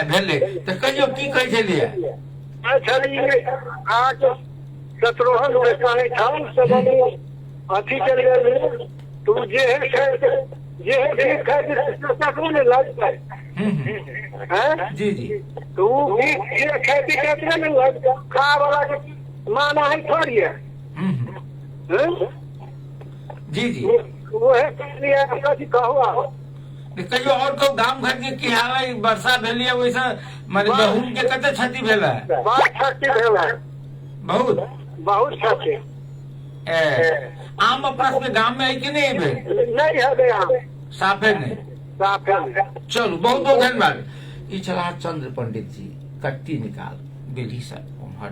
भेले तऽ कहियो की कहै छलियै? आज 17 साढ़े 18 सब अथी चल गए। तू जे है खाते में लग जी जी, तू खेती करते में लग खा वाला के माना है थोड़ी है। जी जी, वो है कहो कहियो और कहू गाम घर के की हाल है? वर्षा भेलिए वैसा माने गहूम के कते क्षति भेल है? बहुत क्षति भेल है, बहुत क्षति। आम अपना सबके गांव में है कि नहीं भेल? नहीं है आम, साफे नहीं। चलू बहुत बहुत धन्यवाद। ई छलाह चंद्र पंडित जी कट्टी निकाल बेली से उम्हर।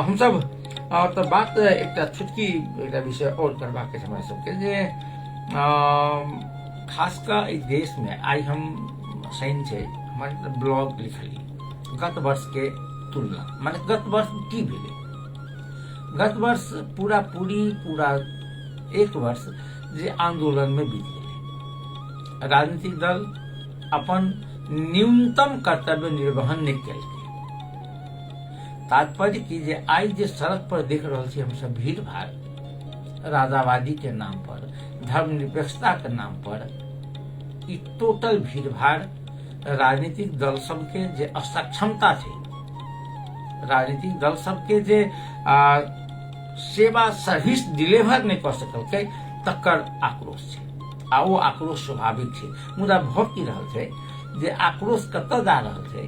हम सब तो बात एकटा छुटकी एकटा विषय और करबाक छै हमरा सबके जे खासकर इस देश में आई हम सैन छै हमारे ब्लॉग लिखली गत वर्ष के तुलना, माने गत वर्ष की भेलै? गत वर्ष पूरा एक वर्ष जे आंदोलन में बीत गेलै, राजनीतिक दल अपन न्यूनतम कर्तव्य निर्वहन नहीं केलकै। तात्पर्य की जे आई जे सड़क पर देख रहल छी हम सब भीड़ भाड़, राजावादी के नाम पर, धर्मनिरपेक्षता के नाम पर, ई टोटल भीड़ भाड़ राजनीतिक दल सबके जे असक्षमता छै, राजनीतिक दल सबके जे सेवा सर्विस डिलीवर नहीं कर सकलकै तकर आक्रोश छै। आ वो आक्रोश स्वाभाविक छै, मुदा भऽ की रहल छै जे आक्रोश कतऽ जा रहल छै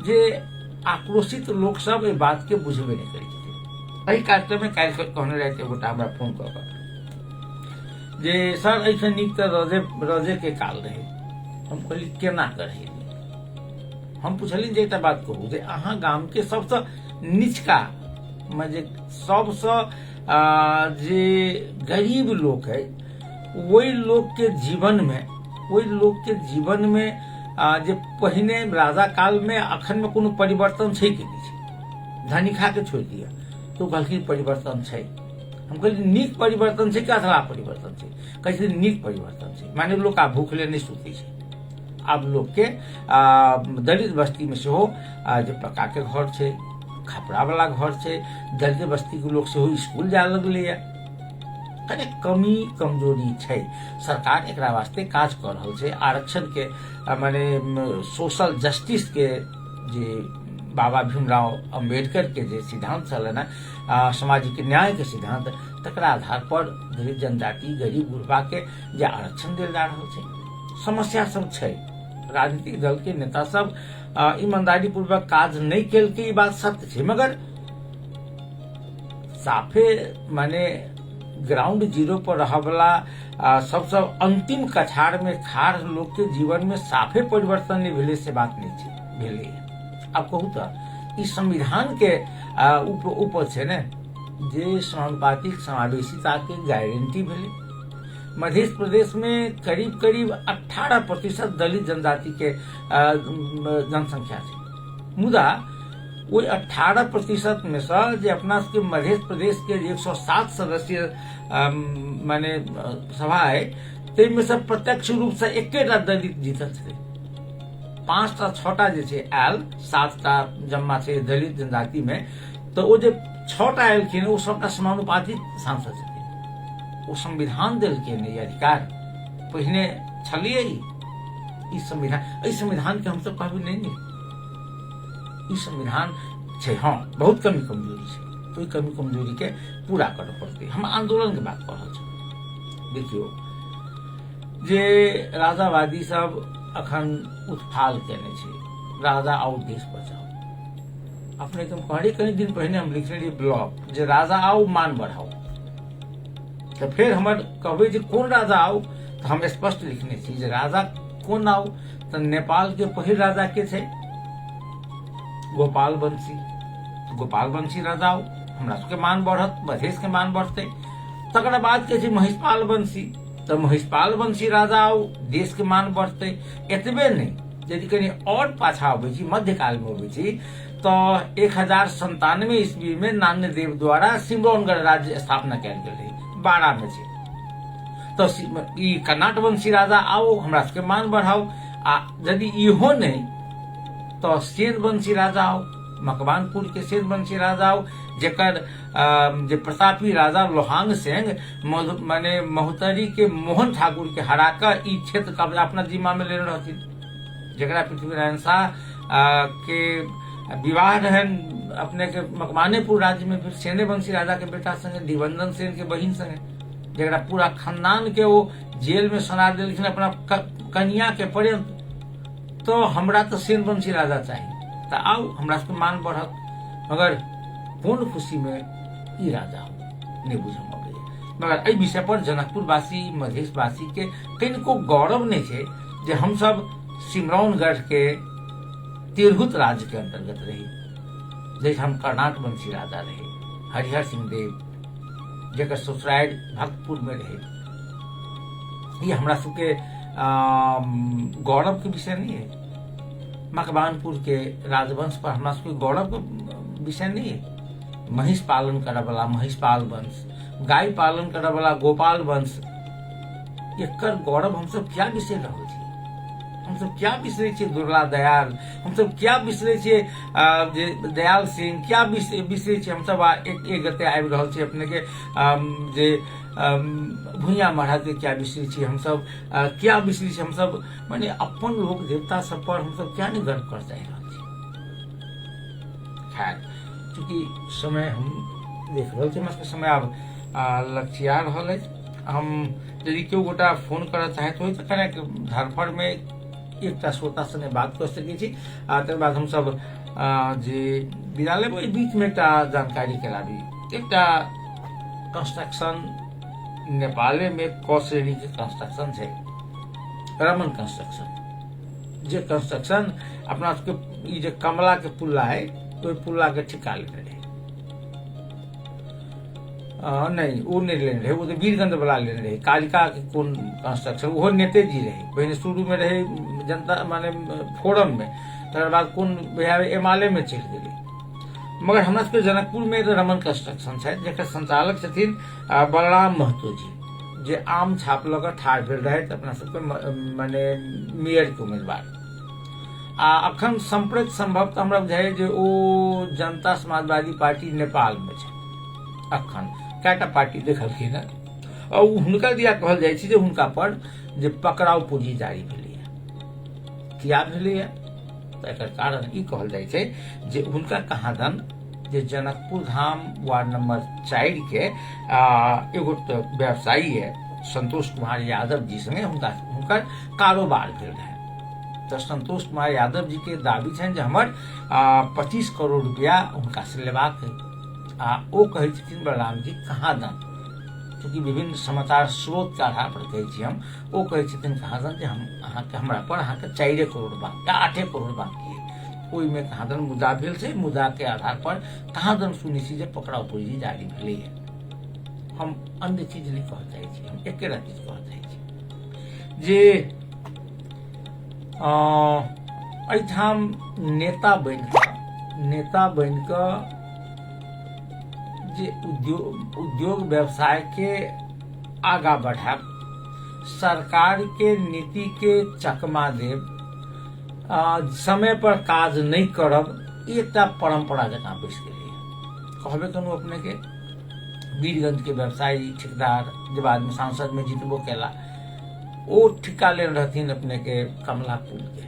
जे आक्रोशित लोक सब एहि बात के बुझबे नहीं करै छथिन। एहि कार्यक्रम में काल्हि कहने रहते गोटा हमरा फोन कऽ कऽ जे सर ऐसे नीक तऽ रजे के काल रहे। हम कहली केना करै, हम पुछलिन जे एकटा बात कहू जे अहाँ गाम के सबसँ निचका में जे सबसँ जे गरीब लोक है वही लोक के जीवन में जे पहिने राजा काल में अखन में कोनो परिवर्तन छै कि नहीं छै, धनिका के छोड़ दिया तो कहलखिन परिवर्तन छै। हम कहली नीक परिवर्तन छै कि अधला परिवर्तन छै, कहै नीक परिवर्तन छै, माने लोक आब भूखले नहीं सुते छै, आब लोग के दलित बस्ती में सेहो जे पक्का के घर छै, खपड़ा वाला घर छै, दलित बस्ती के लोग सेहो स्कूल जाए लगले है। कने कमी कमजोरी छै, सरकार एकरा वास्ते काज कर रहल छै। आरक्षण के माने सोशल जस्टिस के जे बाबा भीमराव अम्बेडकर के जे सिद्धांत छलन सामाजिक न्याय के सिद्धांत, तकरा आधार पर दलित जनजाति गरीब गुरबा के जे आरक्षण देल जा रहल छै। समस्या सब छै, राजनीतिक दल के नेता सब ईमानदारी पूर्वक काज नहीं केल के, बात सत्य छै, मगर साफे माने ग्राउंड जीरो पर रह वाला सबसे अंतिम कछाड़ में खाड़ लोग के जीवन में साफे परिवर्तन नहीं भेले से बात नहीं छै भेले। अब कहू तो इस संविधान के ऊपर छै ने जे समानुपातिक समावेशिता के गारंटी भेले। मध्य प्रदेश में करीब करीब 18% दलित जनजाति के जनसंख्या है, मुदा वो 18% में से जे अपना के मध्य प्रदेश के 107 सदस्य माने सभा है, ते में से प्रत्यक्ष रूप से एकेटा दलित जीतल छै। 5टा 6टा जे छै आयल, 7टा जम्मा छै दलित जनजाति में, तो वो जे 6टा एलखिन वो सबटा समानुपातिक सांसद छथिन। वो संविधान देलखिन ई अधिकार, पहिने छलिए ई संविधान के हम सब कहबी नहीं ई संविधान छै, हाँ बहुत कमी कमजोरी छै, तो कमी कमजोरी के पूरा करऽ पड़तै। हम आंदोलन के बात कर रहल छी। देखियो जे राजावादी सब अखन उत्थान केने छै, राजा आओ देश बचाओ। अपने कनी दिन पहिने हम लिखने रही ब्लॉग जे राजा आओ मान बढ़ाओ, तो फिर हमर कहबै जे कोन राजा आओ, तो हम स्पष्ट लिखने छी जे राजा कोन आओ, तो नेपाल के पहिल राजा के छै गोपाल बंशी राजा आओ, हमरा सबके मान बढ़त, मधेश के मान बढ़ते। तकरा बाद के छै महिषपाल बंशी, तो महिषपाल बंशी राजा आओ, देश के मान बढ़ते। एतबे नहीं, यदि कहीं और पाछा अबै छी, मध्यकाल में अबै छी, तो 1097 ईस्वी में नान्यदेव द्वारा सिमरौनगढ़ राज्य स्थापना कयल गेल रही, 12 में छै। तो ई कर्नाट वंशी राजा आओ, हमरा सबके मान बढ़ाओ। आ यदि इहो नहीं तो सेन वंशी राजा आओ, मकवानपुर के सेन वंशी राजा आओ, जेकर जे प्रतापी राजा लोहांग सिंह माने महोत्तरी के मोहन ठाकुर के हरा कर ई क्षेत्र कब्जा अपना जिम्मा में लेने रहथिन, जेकरा पृथ्वीनारायण शाह के विवाह रहन अपने के मकवानेपुर राज्य में, फिर सेने वंशी राजा के बेटा संगे, दिवंदन सेन के बहिन संगे, जेकरा पूरा खानदान के वो जेल में सना देलखिन अपना कन्या के पर्यंत। तो हमरा तो सेन वंशी राजा चाहिए, तो आओ हमरा सबके मान बढ़त, मगर पूर्ण खुशी में ई राजा नहीं बुझम अबैया। मगर एहि विषय पर जनकपुरवासी मधेशवासी के कनिको गौरव नहीं है जे हम सब सिमरौनगढ़ के तिरहुत राज्य के अंतर्गत रही, जैसे हम कर्नाट वंशी राजा रहे, हरिहर सिंह देव जेकर ससुराल भक्तपुर में रहे। ये हमरा सबके गौरव के विषय नहीं है। मकवानपुर के राजवंश पर हमरा सबके गौरव के विषय नहीं है। महिष पालन करे वाला महिषपाल वंश, गाय पालन करे वाला गोपाल वंश, एकर गौरव हम सब क्या बिसर रहल छी? हम सब क्या बिसरे छियै दुर्ला दयाल, हम सब क्या बिसरे छियै दयाल सिंह, क्या बिसरे छियै हम सब एक गते आबि रहल छी अपने के जे भुइया महाराज के क्या बिसरे छियै हम सब, क्या बिसरे छियै हम सब, माने अपन लोक देवता सब पर हम सब क्या नहीं गर्व कर चाह रहल छी। खैर चूंकि समय हम देख रहल छी, हमरा समय अब लक्ष्या रहल है, हम यदि केओ गोटा फोन करऽ चाहैत होइ तऽ कनेक धरफड़ में एकटा श्रोता संगे बात कऽ सकै छी आ तकर बाद हमसब जे विद्यालय में बीच में एकटा जानकारी कराबी। एकटा कंस्ट्रक्शन नेपाले में क श्रेणी के कंस्ट्रक्शन है, रमन कंस्ट्रक्शन। जे कंस्ट्रक्शन अपना सबके जे कमला के पुल्ला है तो पुल्ला के ठिका लेने रहे, नहीं वो नहीं लेने रहे, वो तो वीरगंज वाला लेने रहे। कालिका के कौन कंस्ट्रक्शन वो नेते जी रहे, पहले शुरू में रहे जनता माने फोरम में, तर बाद कौन एमाले में चल गए। मगर हमरा सबके जनकपुर में रमन कंस्ट्रक्शन है, जेकर संचालक छथिन बलराम महतो जी, जे आम छाप लग ठाढ़ भेल रहे अपना सबके माने मेयर के उम्मीदवार। आ अखन संप्रत संभव तो हमरा बुझाइए जे ओ जनता समाजवादी पार्टी नेपाल में छै। अखन कएटा पार्टी देखलखिन है और हुनका दिया कहल जाइ छै जे हुनका पर जे पकड़ाव पूंजी जारी भेलैया। किया भेलैया तो एकर कारण ई कहल जाइ छै जे हुनका कहादन जे जनकपुर धाम वार्ड नंबर 4 के एगो व्यवसायी है संतोष कुमार यादव जी संगे हुनकर कारोबार भेल रहे। तो संतोष कुमार यादव जी के दावी छनि जे हमर 25 करोड़ रुपया हुनका से लेबाक है। ओ कहै छथिन बलराम जी कहादन, चूंकि विभिन्न समाचार स्रोत के आधार पर कहै छी हम, ओ कहै छथिन कहादन जे हम अहाँके हमरा पर अहाँके 4 करोड़ बाकी 8 करोड़ बाकी है। ओहि में कहादन मुद्दा भेल छै, मुद्दा के आधार पर कहादन सुनै छी जे पकड़ाव पूंजी जारी भेलै है। हम अन्य चीज नहीं कह चाहै छी, हम एकेटा चीज कह चाहै छी जे एहिठाम नेता बनि कऽ जे उद्योग व्यवसाय के आगा बढ़ाब, सरकार के नीति के चकमा देब, समय पर काज नहीं करब, एकटा परंपरा जकाँ बैस गेलै। कहबे कनु अपने के वीरगंज के व्यवसायी ठेकेदार जे बाद में सांसद में जीतबो केला, ओ ठिका ले रहथिन अपने के कमला पुल के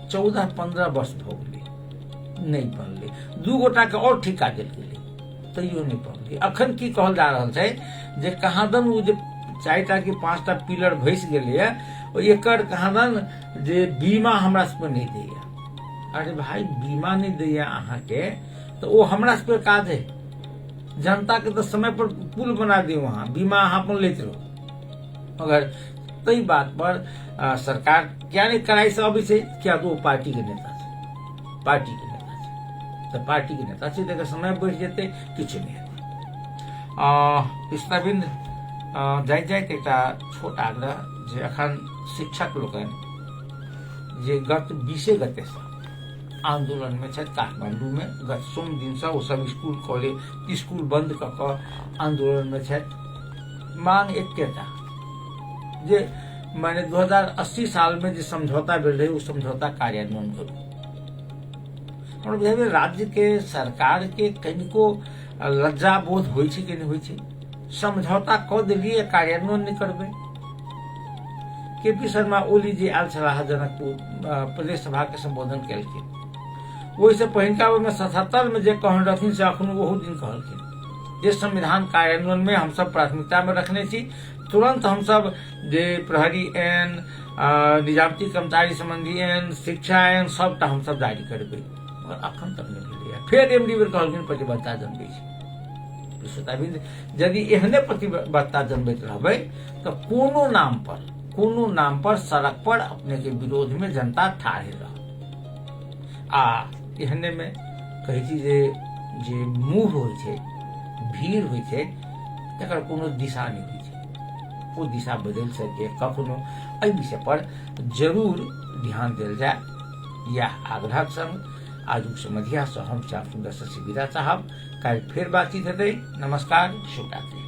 14-15 वर्ष भ गेलै, नहीं बनलै। 2 गोटा के और ठिका देल गेलै, तैयो नहीं बनलै। अखन की कहल जा रहल छै जे कहादन वो जे 4टा कि 5टा पिलर भैस गेलै है, एकर कहादन जे बीमा हमरा सबके नहीं दैया। अरे भाई बीमा नहीं दैया अहाँ के तो वो हमरा सबके काज है, जनता के तो समय पर पुल बना दियो, वहां बीमा अहाँ अपन लेते रहो। मगर तई बात पर सरकार क्या नहीं कराई से अभी से, क्या तो पार्टी के नेता छै, पार्टी के नेता छै, तो पार्टी के नेता छै तो समय बढ़ जेते, किछु नहीं हेतै। कृष्णाबिंद जाइत एकटा छोट आग्रह जे अखन शिक्षक लोकनि जे गत 20 गते से आंदोलन में छथि काठमांडू में, गत सोम दिन से वो सब स्कूल कॉलेज स्कूल बंद कऽ आंदोलन में छथि। मांग एकेटा जे माने 2080 साल में जे समझौता भेल रहे, वो समझौता कार्यान्वयन करू। हमरा बुझाइए राज्य के सरकार के कनिको लज्जा बोध होइ छै कि नहीं होइ छै। समझौता कऽ देलिए, कार्यान्वयन नहीं करबै। KP शर्मा ओली जी आयल छलाह जनकपुर, प्रदेश सभा के संबोधन केलखिन। ओहि से पहिलका में 77 में जे कहने रहथिन से अखनो ओहो दिन कहलखिन जे संविधान कार्यान्वयन में हम सब प्राथमिकता में रखने छी। तुरंत हम सब जे प्रहरी एन, निजामती कर्मचारी संबंधी एन, शिक्षा एन सबटा हम सब जारी करबै, मगर अखन तक नहीं भेलैया। फेर एमडी बेर कहलखिन प्रतिबद्धता जनबै छी। यदि एहने प्रतिबद्धता जनबैत रहबै तो कोनो नाम पर सड़क पर अपने के विरोध में जनता ठाढ़ रह। आ एहने में कहै छी जे मुँह होइ छै, भीड़ होइ छै, एकर कोनो दिशा नहीं होइ छै। वो दिशा बदल सके कखनो, एहि विषय पर जरूर ध्यान देल जाए, यह आग्रह संग आजुक समझिया से हम श्याम सुंदर से विदा चाहब। कल फिर बातचीत हेतै। नमस्कार, शुभ रात्रि।